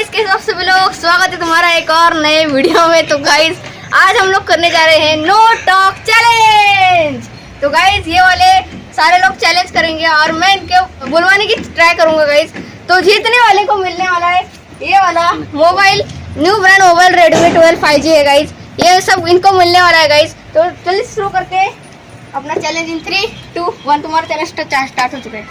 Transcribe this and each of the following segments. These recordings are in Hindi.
गाइस, कैसे आप सभी लोग, स्वागत है तुम्हारा एक और नए वीडियो में। तो गाइस आज हम लोग करने जा रहे हैं नो टॉक चैलेंज। तो गाइस ये वाले सारे लोग चैलेंज करेंगे और मैं इनके बुलवाने की ट्राई करूंगा गाइस। तो जीतने वाले को मिलने वाला है ये वाला mobile, new brand mobile Redmi 12 5G है गाइस। ये सब इनको मिलने वाला है गाइस। तो चलिए शुरू करते हैं अपना चैलेंज इन 3, 2, 1। तुम्हारा चैलेंज स्टार्ट हो चुका है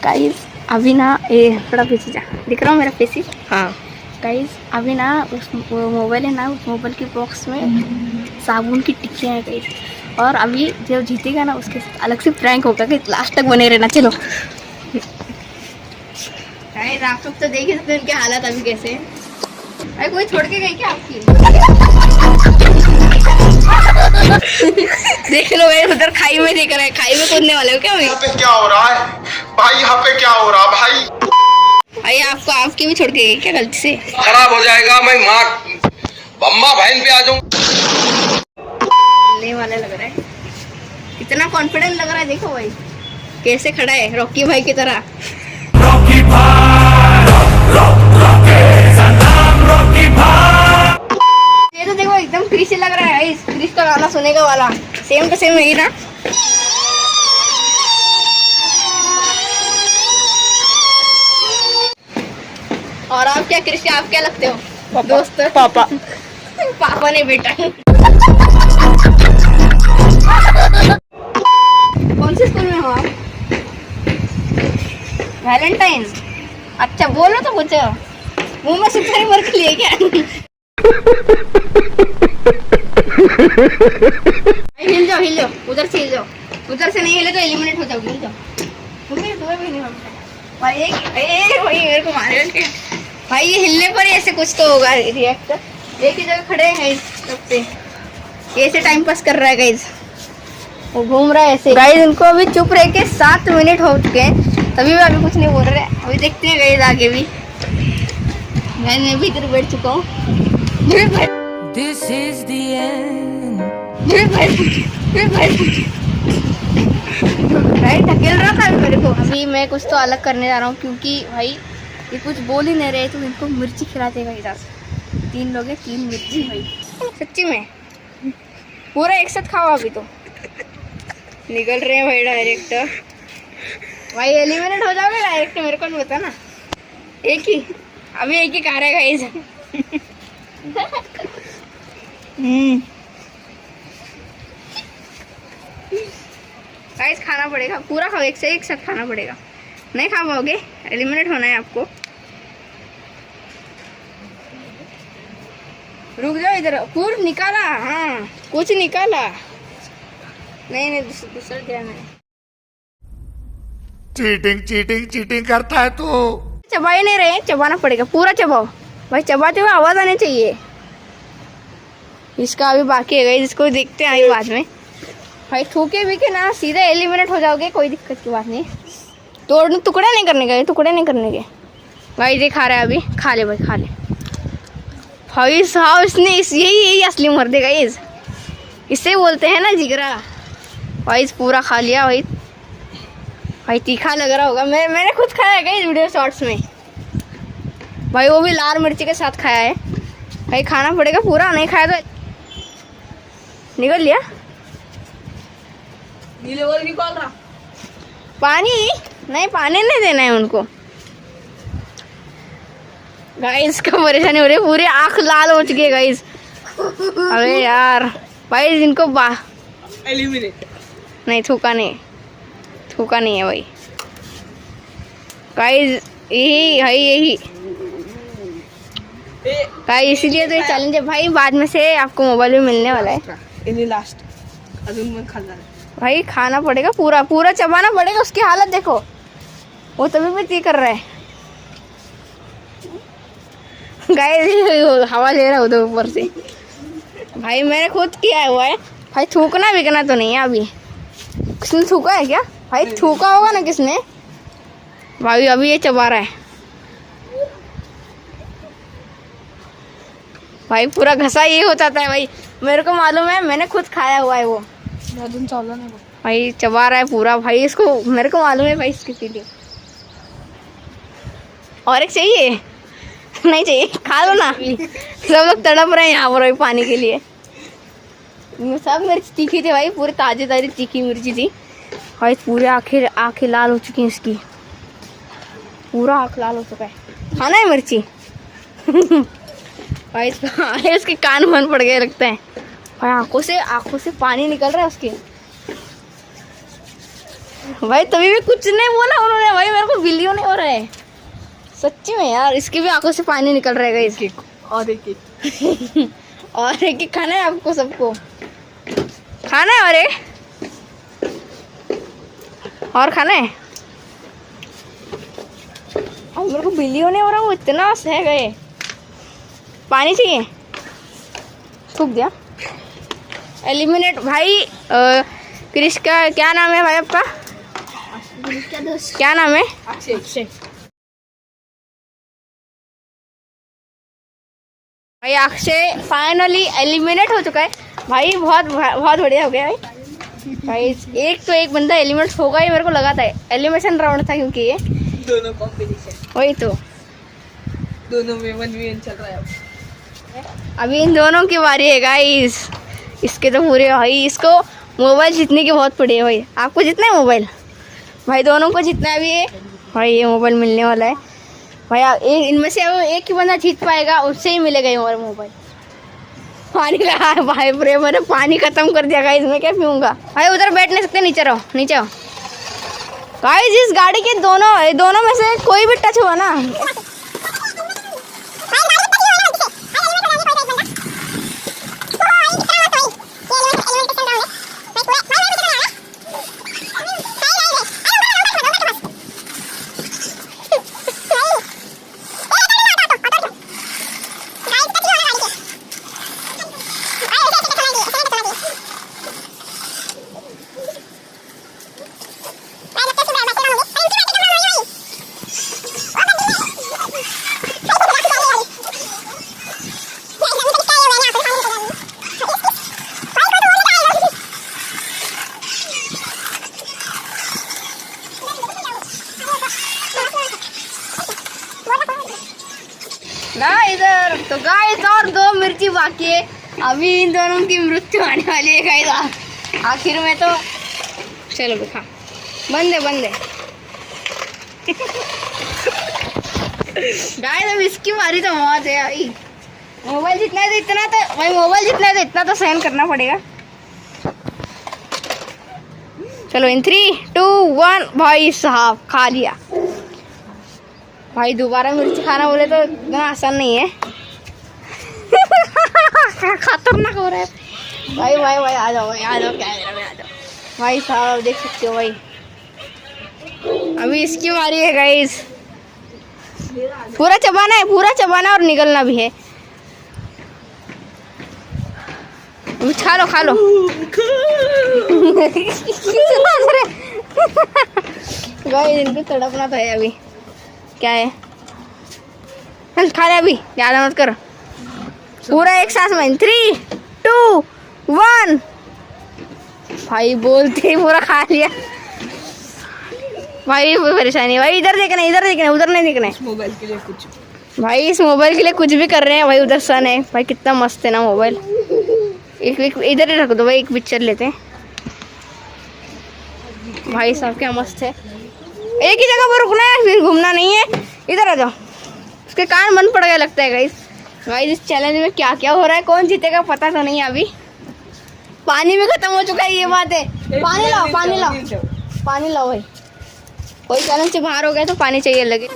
गाइस। अभी ना ये थोड़ा पीछे जा, दिख रहा हूँ मेरा फेस ही? हाँ गाइस, अभी ना उस मोबाइल है ना, उस मोबाइल की बॉक्स में साबुन की टिक्कियाँ हैं गाइस। और अभी जो जीतेगा ना उसके अलग से प्रैंक होगा कि लास्ट तक बने रहना। चलो गाइस, आप सब तो देख ही सकते हैं उनके हालत अभी कैसे हैं। अरे कोई छोड़ के गई क्या आपकी? देख लो भाई, उधर खाई में देख रहा है, खाई में कूदने वाले हो क्या? यहाँ पे क्या हो रहा है भाई? यहाँ पे क्या हो रहा भाई? भाई आपको आपकी भी छोड़ के गई क्या गलती से? खराब हो जाएगा, मैं माँ अम्मा बहन पे आ जाऊँ। नहीं वाला लग रहा है, इतना कॉन्फिडेंट लग रहा है। देखो भाई कैसे खड़ा है, रॉकी भाई की तरह। रॉकी भाई, रॉकी भाई। ये तो देखो एकदम क्रिश लग रहा है। इस क्रिश का गाना सुनेगा वाला सेम टू सेम यही ना। और आप क्या क्रिश, आप क्या लगते हो? दोस्त? पापा। पापा ने बेटा। कौन से स्कूल में हो आप? वैलेंटाइन। अच्छा बोलो तो कुछ, मुंह में सुपारी भर के लिए क्या? हिल जाओ, हिल जाओ, उधर से हिल जाओ। उधर से नहीं हिले तो एलिमिनेट हो जाओगे। हिल जाओ। भाई मेरे को मारे भाई, ये हिलने पर ही ऐसे कुछ तो होगा रिएक्ट। एक ही जगह खड़े हैं सबसे, ऐसे टाइम पास कर रहा है गाइज। वो घूम रहा है ऐसे गाइज। इनको अभी चुप रह के 7 मिनट हो चुके हैं, तभी भी अभी कुछ नहीं बोल रहे। अभी देखते हैं गाइज आगे भी। मैं भी इधर बैठ चुका हूँ। This is the end. भाई ढकेल रहा था मेरे को। अभी मैं कुछ तो अलग करने जा रहा हूँ, क्योंकि भाई ये कुछ बोल ही नहीं रहे। तो इनको मिर्ची खिलाते भाई। इधर 3 लोग हैं, 3 मिर्ची भाई। सच्ची में पूरा एक साथ खाओ। अभी तो निकल रहे हैं भाई डायरेक्ट। भाई एलिमिनेट हो जाओगे डायरेक्ट, मेरे को नहीं पता ना। एक ही अभी एक ही खा रहा है गाइस। गाइस खाना पड़ेगा, पूरा खाओ, एक से एक साथ खाना पड़ेगा। नहीं खा पाओगे, एलिमिनेट होना है आपको। रुक जाओ, इधर पूरा निकाला। हाँ कुछ निकाला। नहीं दूसरा ध्यान है। चीटिंग करता है तू। चबा ही नहीं रहे, चबाना पड़ेगा, पूरा चबाओ भाई। चबाते हुए आवाज आनी चाहिए। इसका अभी बाकी है गाइस, इसको देखते हैं बाद में। भाई ठोके भी के ना सीधे एलिमिनेट हो जाओगे, कोई दिक्कत की बात नहीं। तोड़ने टुकड़े नहीं करने के, टुकड़े नहीं करने के। भाई ये खा रहा है अभी, खा ले भाई, खा ले भाई साहब। इसने यही असली मर्द है गाइस, इससे बोलते हैं ना जिगरा। भाई पूरा खा लिया भाई। भाई तीखा लग रहा होगा। मैंने खुद खाया है गाइस वीडियो शॉर्ट्स में भाई, वो भी लाल मिर्ची के साथ खाया है भाई। खाना पड़ेगा पूरा, नहीं खाया तो निकल लिया। नीले वाले निकाल रहा पानी नहीं, पानी नहीं देना है उनको गाइस। का परेशानी हो रही है, पूरी आंख लाल हो चुकी है गाइस। अबे यार भाई इनको एलिमिनेट नहीं, थूका नहीं है भाई। गाइस यही गाइस, इसीलिए तो ये चैलेंज है भाई। बाद में से आपको मोबाइल भी मिलने वाला है। लास्ट अजून खाना भाई, खाना पड़ेगा पूरा चबाना पड़ेगा। उसकी हालत देखो, वो तभी भी ती कर रहा है गाइस। हवा ले रहा है उधर ऊपर से भाई। मैंने खुद किया हुआ है भाई। थूकना बिकना तो नहीं है अभी। किसने थूका है क्या भाई? थूका होगा ना किसने भाई। अभी ये चबा रहा है भाई। पूरा घसा ये होता है भाई, मेरे को मालूम है, मैंने खुद खाया हुआ है वो। भाई चबा रहा है पूरा भाई इसको, मेरे को मालूम है भाई इसके लिए। और एक चाहिए? नहीं चाहिए, खा लो ना। सब लोग तड़प रहे हैं यहाँ पर पानी के लिए। सब मिर्च तीखी थी भाई, पूरी ताजी ताजी तीखी मिर्ची थी भाई। पूरे आँखें लाल हो चुकी हैं इसकी, पूरा आँख लाल हो चुका है। खाना है मिर्ची। भाई इसके कान बंद पड़ गए लगता है भाई, आंखों से पानी निकल रहा है उसके। भाई तभी भी कुछ नहीं बोला उन्होंने भाई, मेरे को बिलियो नहीं हो रहा है सच्ची में यार। इसकी भी आंखों से पानी निकल रहेगा इसके। और एक खाना है आपको, सबको खाना है। और खाना है। और मेरे को बिलियो नहीं हो रहा, वो इतना सह गए। पानी चाहिए, थूक दिया। एलिमिनेट भाई। क्रिश का क्या नाम है भाई आपका? क्या नाम है? अक्षय। भाई अक्षय फाइनली एलिमिनेट हो चुका है भाई। बहुत बहुत बढ़िया हो गया भाई। एक बंदा एलिमिनेट होगा ही, मेरे को लगा था। एलिमिनेशन राउंड था क्योंकि ये दोनों कॉम्पिटिशन, वही तो दोनों में 1v1 चल रहा है अभी इन दोनों की बारी है गाइस। इसके तो पूरे भाई, इसको मोबाइल जीतने की बहुत पड़ी है भाई। आपको जितना है मोबाइल भाई, दोनों को जितना भी है भाई, ये मोबाइल मिलने वाला है भाई। इनमें से एक ही बंदा जीत पाएगा, उससे ही मिलेगा ये हमारा मोबाइल। पानी लगा भाई, मैंने पानी खत्म कर दिया गाइस, मैं क्या पीऊँगा भाई। उधर बैठ नहीं सकते, नीचे रहो, नीचे आओ गाइस। इस गाड़ी के दोनों में से कोई भी टच हुआ ना, ना इधर तो गाइस और 2 मिर्ची बाकी है। अभी इन दोनों की मृत्यु आने वाली है गाइस आखिर में। तो चलो खा, बंद है गाइस। अब इसकी बारी तो मौत है भाई। मोबाइल जितना है तो इतना तो भाई, मोबाइल जितना है तो इतना तो सहन करना पड़ेगा। चलो इन 3, 2, 1 भाई साहब खा लिया भाई। दोबारा मिर्ची खाना बोले तो इतना आसान नहीं है। खतरनाक हो रहा है भाई। आ जाओ कैमरा में आ जाओ भाई साहब, देख सकते हो भाई। अभी इसकी बारी है गाइस। पूरा चबाना और निकलना भी है। खा लो गाइस, इनको तड़पना तो है अभी। क्या है, चल खा ले अभी, ज़्यादा मत कर। पूरा एक सांस में 3, 2, 1 भाई बोलते ही पूरा खा लिया भाई। परेशानी भाई, इधर देखना उधर नहीं देखना है। मोबाइल के लिए कुछ भाई, इस मोबाइल के लिए कुछ भी कर रहे हैं भाई। उधर सन है भाई, कितना मस्त है ना मोबाइल। एक इधर ही रख दो भाई, एक पिक्चर लेते हैं भाई साहब। क्या मस्त है, एक ही जगह पर रुकना है, फिर घूमना नहीं है। इधर आ जाओ। उसके कान बंद पड़ गया लगता है गाइस। इस चैलेंज में क्या क्या हो रहा है, कौन जीतेगा पता तो नहीं अभी। पानी भी खत्म हो चुका है, ये बात है। पानी लाओ भाई। कोई चैलेंज से बाहर हो गया तो पानी चाहिए लगे।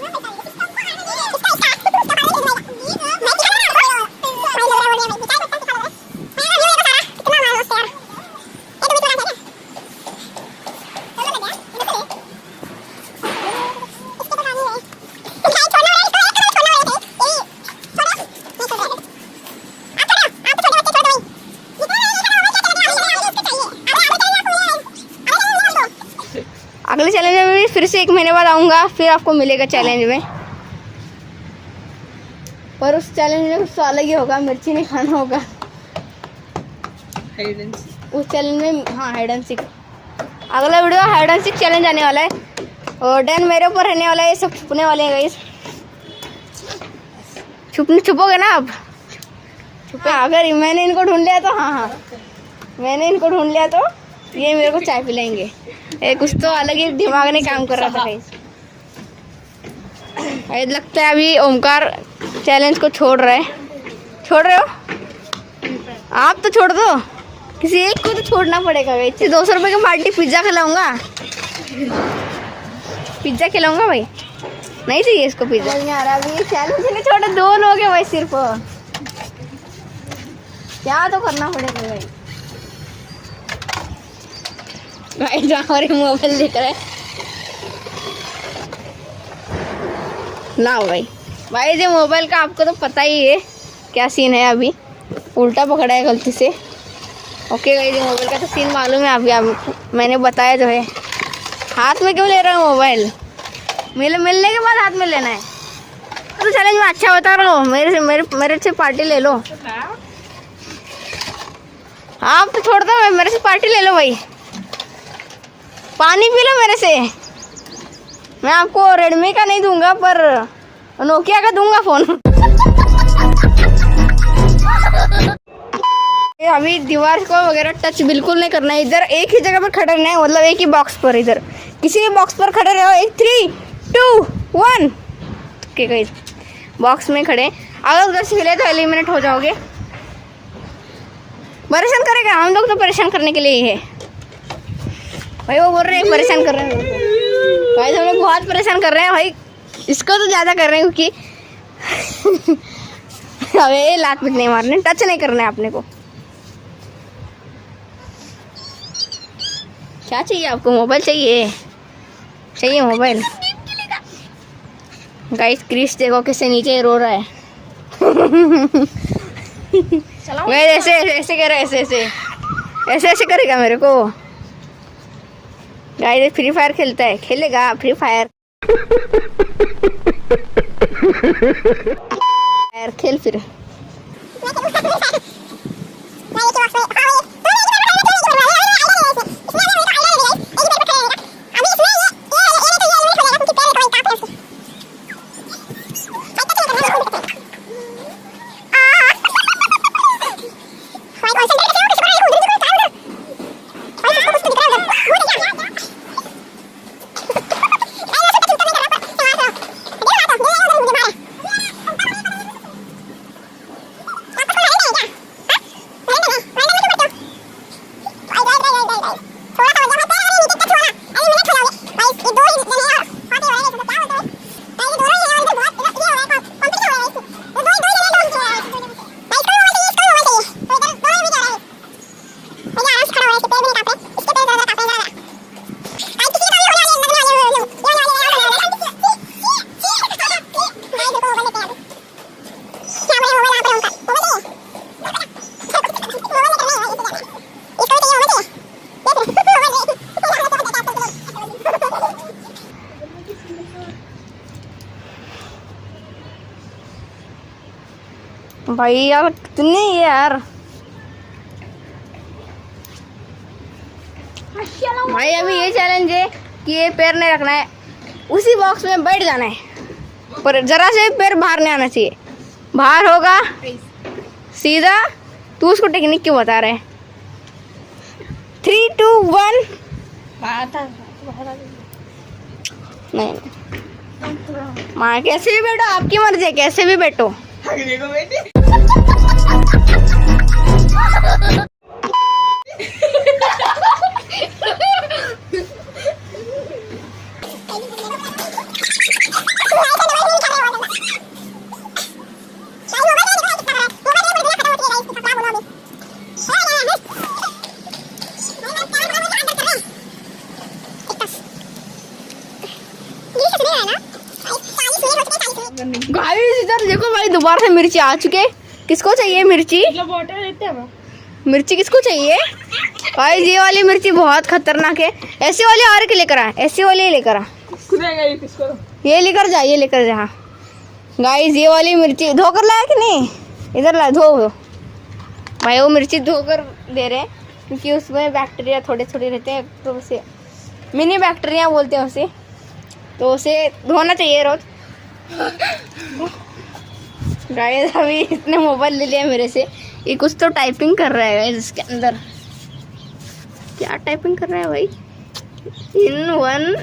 अगले चैलेंज में भी फिर से 1 महीने बाद आऊँगा, फिर आपको मिलेगा चैलेंज में। पर उस चैलेंज में कुछ तो अलग ही होगा, मिर्ची नहीं खाना होगा उस चैलेंज में। हाँ, हाइड एंड सीक। अगला video hide and seek challenge आने वाला है और डन मेरे ऊपर रहने वाला है। ये सब छुपने वाले हैं गाइस। छुपोगे ना आप? छुपे। अगर मैंने इनको ढूंढ लिया तो, हाँ, मैंने इनको ढूंढ लिया तो ये मेरे को चाय पिलाएंगे। कुछ तो अलग ही दिमाग ने काम कर रहा था गाइस। लगता है अभी ओमकार चैलेंज को छोड़ रहे हो आप? तो छोड़ दो, किसी एक को तो छोड़ना पड़ेगा गाइस। 200 रुपये की पार्टी पिज्ज़ा खिलाऊंगा भाई। नहीं चाहिए इसको पिज्ज़ा? नहीं आ रहा अभी चैलेंज नहीं छोड़े, 2 लोग हैं भाई सिर्फ। क्या तो करना पड़ेगा भाई। भाई हमारे मोबाइल देख रहे लाओ भाई। ये मोबाइल का आपको तो पता ही है क्या सीन है। अभी उल्टा पकड़ा है गलती से। ओके भाई, ये मोबाइल का तो सीन मालूम है अभी आपको, मैंने बताया जो है। हाथ में क्यों ले रहा हूँ मोबाइल? मिलने के बाद हाथ में लेना है। तो चैलेंज में अच्छा बता रहा हूँ, मेरे से पार्टी ले लो। आप तो छोड़ दो, मेरे से पार्टी ले लो भाई। पानी पी लो मेरे से। मैं आपको रेडमी का नहीं दूंगा पर नोकिया का दूंगा फोन। अभी दीवार को वगैरह टच बिल्कुल नहीं करना है। इधर एक ही जगह पर खड़े रहना है, मतलब एक ही बॉक्स पर। इधर किसी भी बॉक्स पर खड़े रहो। 1 3 2 1 के गई बॉक्स में खड़े। अगर उधर से हिले तो एलिमिनेट हो जाओगे। परेशान करेगा, हम लोग तो परेशान करने के लिए ही है भाई। वो बोल रहे हैं परेशान कर रहे हैं भाई, तो हम लोग बहुत परेशान कर रहे हैं भाई। इसको तो ज़्यादा कर रहे हैं क्योंकि अबे लात पिट नहीं मारने, टच नहीं करना है अपने को। क्या चाहिए आपको? मोबाइल चाहिए मोबाइल। गाइस क्रिश देखो कैसे नीचे रो रहा है। मैं ऐसे कर रहा है, ऐसे करेगा मेरे को। गाइस फ्री फायर खेलेगा फ्री फायर। खेल फिर। भाई यार कितने यार। भाई अभी ये चैलेंज है कि ये पैर नहीं रखना है, उसी बॉक्स में बैठ जाना है, पर जरा से पैर बाहर नहीं आना चाहिए। बाहर होगा सीधा। तू उसको टेक्निक क्यों बता रहे? 3 2 1 नहीं माँ कैसे भी बैठो, आपकी मर्जी है, कैसे भी बैठो। गाइस इधर देखो भाई, दोबारा से मिर्ची आ चुके। किसको चाहिए मिर्ची? मिर्ची किसको चाहिए भाई? ये वाली मिर्ची बहुत खतरनाक है। ऐसी वाली और के लेकर आ, ऐसी वाली लेकर आ। ये लेकर जा, ये लेकर जा। गाइस ये वाली मिर्ची धोकर लाया कि नहीं? इधर ला, धो भाई। वो मिर्ची धोकर दे रहे हैं क्योंकि उसमें बैक्टीरिया थोड़े थोड़े रहते हैं, तो उसे मिनी बैक्टीरिया बोलते हैं उसे, तो उसे धोना चाहिए रोज। गाइस अभी इसने मोबाइल ले लिया मेरे से, ये कुछ तो टाइपिंग कर रहा है गाइस इसके अंदर। क्या टाइपिंग कर रहा है भाई? इन वन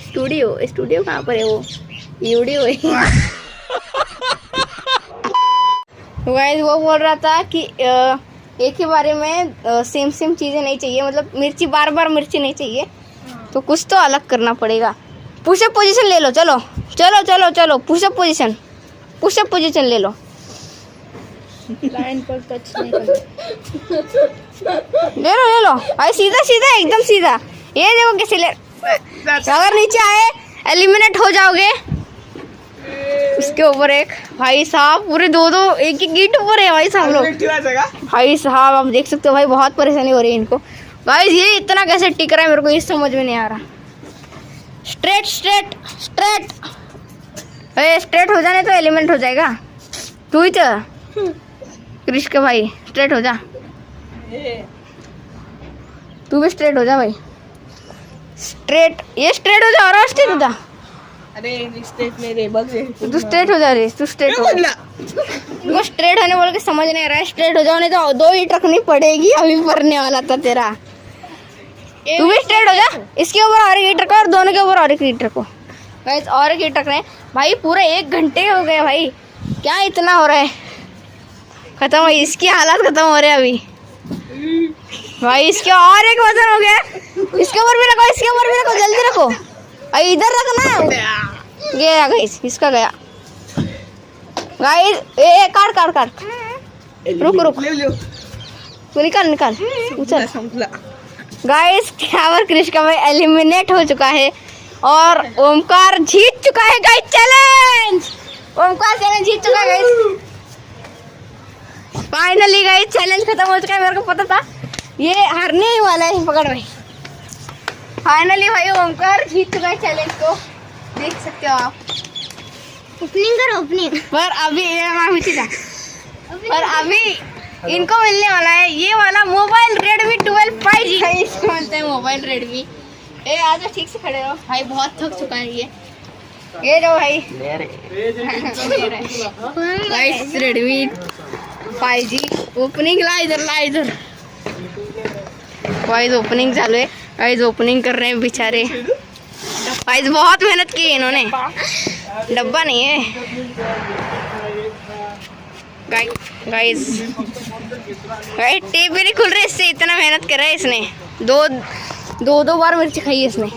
स्टूडियो कहाँ पर है वो? यूडियो है। गाइस वो बोल रहा था कि एक ही बारे में सेम चीज़ें नहीं चाहिए, मतलब मिर्ची बार बार मिर्ची नहीं चाहिए, तो कुछ तो अलग करना पड़ेगा। पुशअप पोजीशन ले लो, चलो चलो चलो चलो, पुशअप पोजीशन ले लो। लाइन पर टच नहीं करना। ले लो भाई, सीधा सीधा एकदम सीधा। ये देखो कैसे ले, अगर नीचे आए एलिमिनेट हो जाओगे। उसके ऊपर एक भाई साहब पूरे दो एक ईंट ऊपर है भाई साहब लोग। भाई साहब आप देख सकते हो भाई, बहुत परेशानी हो रही है इनको। भाई ये इतना कैसे टिक रहा है मेरे को ये समझ में नहीं आ रहा। स्ट्रेट हो जाने तो एलिमेंट हो जाएगा। तू ही तो क्रिश के भाई, स्ट्रेट हो जा, तू भी स्ट्रेट हो जा भाई। ये स्ट्रेट हो जा और स्ट्रेट हो जा। अरे स्ट्रेट मेरे बग रे, तू स्ट्रेट हो जा रे, तू स्ट्रेट हो। तुमको स्ट्रेट होने बोल के समझ नहीं आ रहा है। स्ट्रेट हो जाओ नहीं तो 2 ईंट रखनी पड़ेगी। अभी पड़ने वाला था तेरा। तू भी स्ट्रेट हो जा, इसके ऊपर और एक ईंट रखो और दोनों के ऊपर और एक ईंट रखो। गाइस और एक ईंट रख रहे हैं भाई। पूरे 1 घंटे हो गए भाई, क्या इतना हो रहा है? खत्म हो, इसकी हालत खत्म हो रही है अभी भाई। इसके और एक वजन हो गया, इसके ऊपर भी रखो, जल्दी रखो। अरे इधर रखना। गया गाइस, इसका गया गाइस। काट रुक तू निकाल उचल। गाइस क्या क्रिश का भाई एलिमिनेट हो चुका है और ओमकार जीत चुका है गाइस चैलेंज। ओमकार चैलेंज जीत चुका है गाइस। फाइनली गाइस चैलेंज खत्म हो चुका है। मेरे को पता था ये हारने ही वाला है। पकड़ भाई, फाइनली भाई ओमकार जीत चुका है चैलेंज को, देख सकते हो आप। ओपनिंग पर अभी इनको मिलने वाला है ये वाला मोबाइल Redmi 12 5G है। इसको बोलते हैं मोबाइल Redmi। आज ठीक से खड़े रहो भाई, बहुत थक चुका है ये लो भाई। गाइस Redmi 5G ओपनिंग ला इधर गाइस ओपनिंग चालू है। गाइस ओपनिंग कर रहे हैं बेचारे। गाइस बहुत मेहनत की है इन्होंने, डब्बा नहीं है गाइस। टेप भी नहीं खुल रही इससे, इतना मेहनत कर रहा है इसने। दो बार मिर्ची खाई है इसने।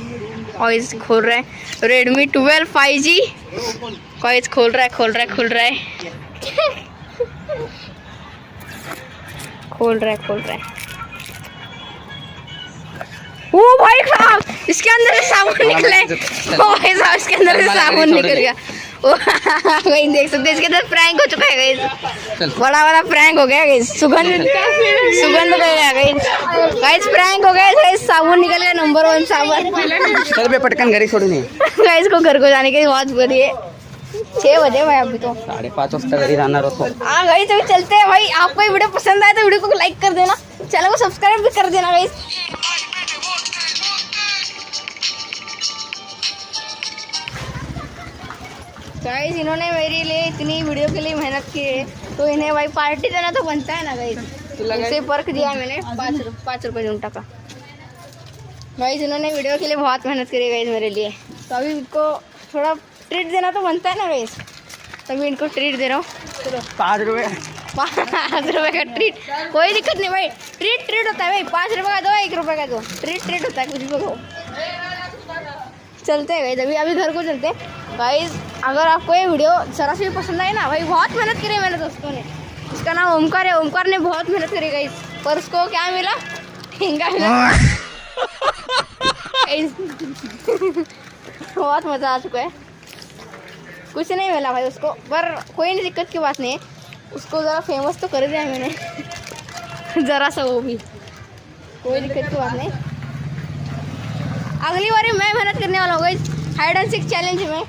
और इस खोल रहा है Redmi 12 5G। गाइस खोल रहा है खोल रहा है। ओ भाई साहब इसके अंदर से साबुन निकले। ओ भाई साहब इसके अंदर से साबुन निकल गया। ओ भाई देख सकते हैं इसके अंदर प्रैंक हो चुका है गाइस। बड़ा प्रैंक हो गया गाइस। सुगंध हो गया गाइस। प्रैंक हो गया गाइस। साबुन निकल गया, नंबर 1 साबुन। चल बे पटकन घरी सोडून ये। गाइस को घर को जाने की बहुत बुरी है। 6 बजे भाई अभी तो 5:30 वाजता घरी राहणार होतो। हाँ गाइस अभी चलते हैं भाई। आपको ये वीडियो पसंद आए तो वीडियो को लाइक कर देना, चैनल को सब्सक्राइब भी कर देना गाइस। गाइस इन्होंने मेरे लिए इतनी वीडियो के लिए मेहनत की है तो इन्हें भाई पार्टी देना तो बनता है ना गाइस। इसे पर्क दिया है मैंने 5 रुपये जून का। गाइस इन्होंने वीडियो के लिए बहुत मेहनत करी गाइस मेरे लिए, तो अभी इनको थोड़ा ट्रीट देना तो बनता है ना गाइस, तभी इनको ट्रीट दे रहा हूँ। 5 रुपये 5 रुपये का ट्रीट, कोई दिक्कत नहीं भाई। ट्रीट होता है भाई। 5 रुपये का दो, 1 रुपये का दो, ट्रीट होता है, कुछ भी हो। चलते हैं गाइस अभी घर को चलते हैं गाइस। अगर आपको ये वीडियो जरा से भी पसंद आए ना भाई, बहुत मेहनत करी है मेरे दोस्तों ने। इसका नाम ओमकार है। ओमकार ने बहुत मेहनत करी गाइस, पर उसको क्या मिला? ठेंगा मिला। बहुत मज़ा आ चुका है। कुछ नहीं मिला भाई उसको, पर कोई नहीं, दिक्कत की बात नहीं है। उसको ज़रा फेमस तो कर दिया मैंने ज़रा सा, वो भी कोई दिक्कत की बात नहीं। अगली बार मैं मेहनत करने वाला हूँ guys hide and seek challenge में।